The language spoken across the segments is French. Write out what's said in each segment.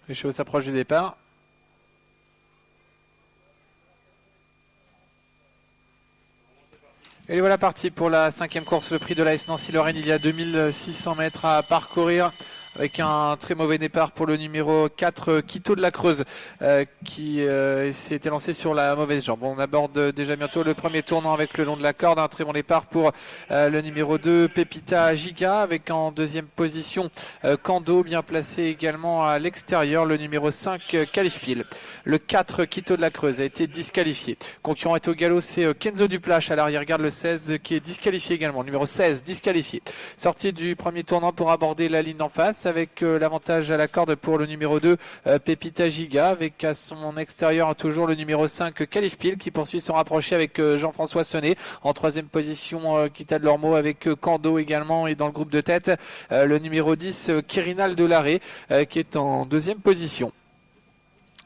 Les chevaux s'approchent du départ. Et les voilà partis pour la 5e course, le prix de l'AS Nancy-Lorraine. Il y a 2600 mètres à parcourir avec un très mauvais départ pour le numéro 4, Quito de la Creuse, qui s'était lancé sur la mauvaise jambe. On aborde déjà bientôt le premier tournant avec le long de la corde. Un très bon départ pour le numéro 2, Pepita Giga, avec en deuxième position Kando, bien placé également à l'extérieur, le numéro 5, Califpil. Le 4, Quito de la Creuse, a été disqualifié. Concurrent est au galop, c'est Kenzo Duplache à l'arrière. Regarde le 16 qui est disqualifié également. Numéro 16, disqualifié. Sortie du premier tournant pour aborder la ligne d'en face, avec l'avantage à la corde pour le numéro 2, Pepita Giga, avec à son extérieur toujours le numéro 5, Califpil, qui poursuit son rapproché avec Jean-François Sonnet. En troisième position, Kita de Lormeau avec Kando également, et dans le groupe de tête, le numéro 10, Quirinal de Larrey, qui est en deuxième position.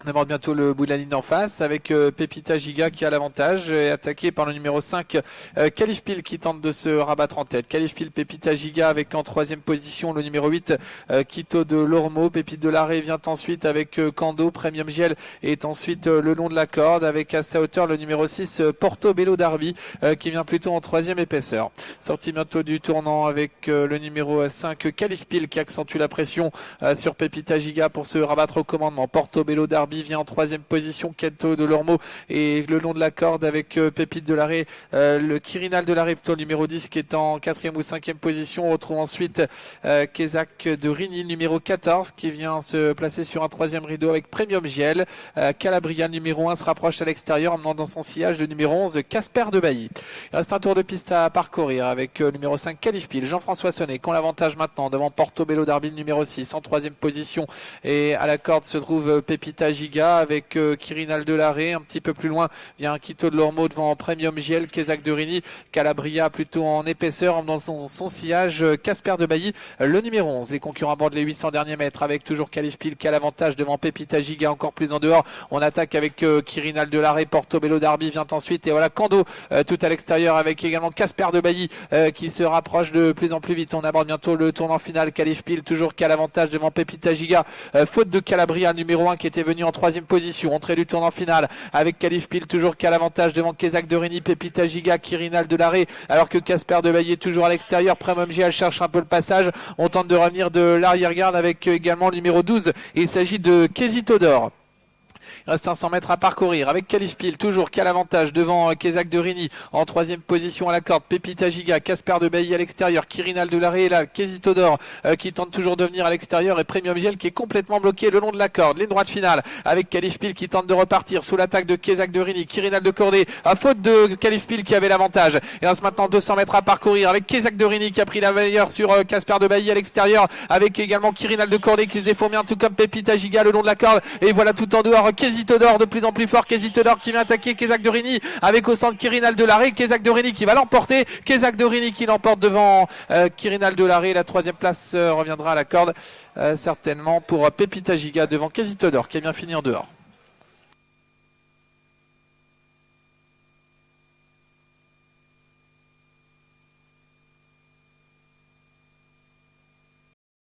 On aborde bientôt le bout de la ligne d'en face avec Pepita Giga qui a l'avantage, attaqué par le numéro 5, Califpil, qui tente de se rabattre en tête. Califpil, Pepita Giga avec en troisième position le numéro 8, Quito de Lormeau. Pépite de Larrey vient ensuite avec Kando. Premium Giel est ensuite le long de la corde avec à sa hauteur le numéro 6, Portobello Derby, qui vient plutôt en troisième épaisseur. Sortie bientôt du tournant avec le numéro 5, Califpil, qui accentue la pression sur Pepita Giga pour se rabattre au commandement. Portobello Derby vient en troisième position, Kento de Lormeau et le long de la corde avec Pépite de Larrey, le Quirinal de Larrey plutôt, numéro 10, qui est en quatrième ou cinquième position. On retrouve ensuite Kézak de Rigny, numéro 14, qui vient se placer sur un troisième rideau avec Premium Giel. Calabria, numéro 1, se rapproche à l'extérieur, emmenant dans son sillage le numéro 11, Casper de Bailly. Il reste un tour de piste à parcourir avec le numéro 5, Califpil, Jean-François Sonnet, qui ont l'avantage maintenant devant Portobello Derby, numéro 6, en troisième position. Et à la corde se trouve Pepita Giga avec Quirinal de Larrey. Un petit peu plus loin vient Quito de Lormeau devant Premium Giel, Kézak de Rigny. Calabria plutôt en épaisseur dans son sillage, Casper de Bailly, le numéro 11. Les concurrents abordent les 800 derniers mètres avec toujours Califpil qui a l'avantage devant Pepita Giga, encore plus en dehors. On attaque avec Quirinal de Larrey. Portobello Derby vient ensuite, et voilà Kando tout à l'extérieur avec également Casper de Bailly qui se rapproche de plus en plus vite. On aborde bientôt le tournant final. Califpil toujours qui a l'avantage devant Pepita Giga, faute de Calabria, numéro 1, qui était venu en troisième position. Entrée du tournant final avec Califpil toujours qui a l'avantage devant Kézak de Rigny, Pepita Giga, Quirinal de Larrey, alors que Casper de Bailly est toujours à l'extérieur. Premium Giel cherche un peu le passage. On tente de revenir de l'arrière-garde avec également le numéro 12. Il s'agit de Quesitodor. Il reste 500 mètres à parcourir avec Califpil toujours qui a l'avantage devant Kézak de Rigny, en troisième position à la corde. Pepita Giga, Casper de Bailly à l'extérieur, Quirinal de Larrey est là, Quesitodor qui tente toujours de venir à l'extérieur, et Premium Giel qui est complètement bloqué le long de la corde. Ligne droite finale avec Califpil qui tente de repartir sous l'attaque de Kézak de Rigny. Quirinal de Cordé à faute de Califpil qui avait l'avantage. Il reste maintenant 200 mètres à parcourir avec Kézak de Rigny qui a pris la meilleure sur Casper de Bailly à l'extérieur, avec également Quirinal de Cordé qui se défourme bien, tout comme Pepita Giga le long de la corde. Et voilà tout en dehors Quesitodor, de plus en plus fort. Quesitodor qui vient attaquer Kézak de Rigny avec au centre Quirinal de Larrey. Kézak de Rigny qui va l'emporter. Kézak de Rigny qui l'emporte devant Quirinal de Larrey. La troisième place reviendra à la corde certainement pour Pepita Giga devant Quesitodor qui a bien fini en dehors.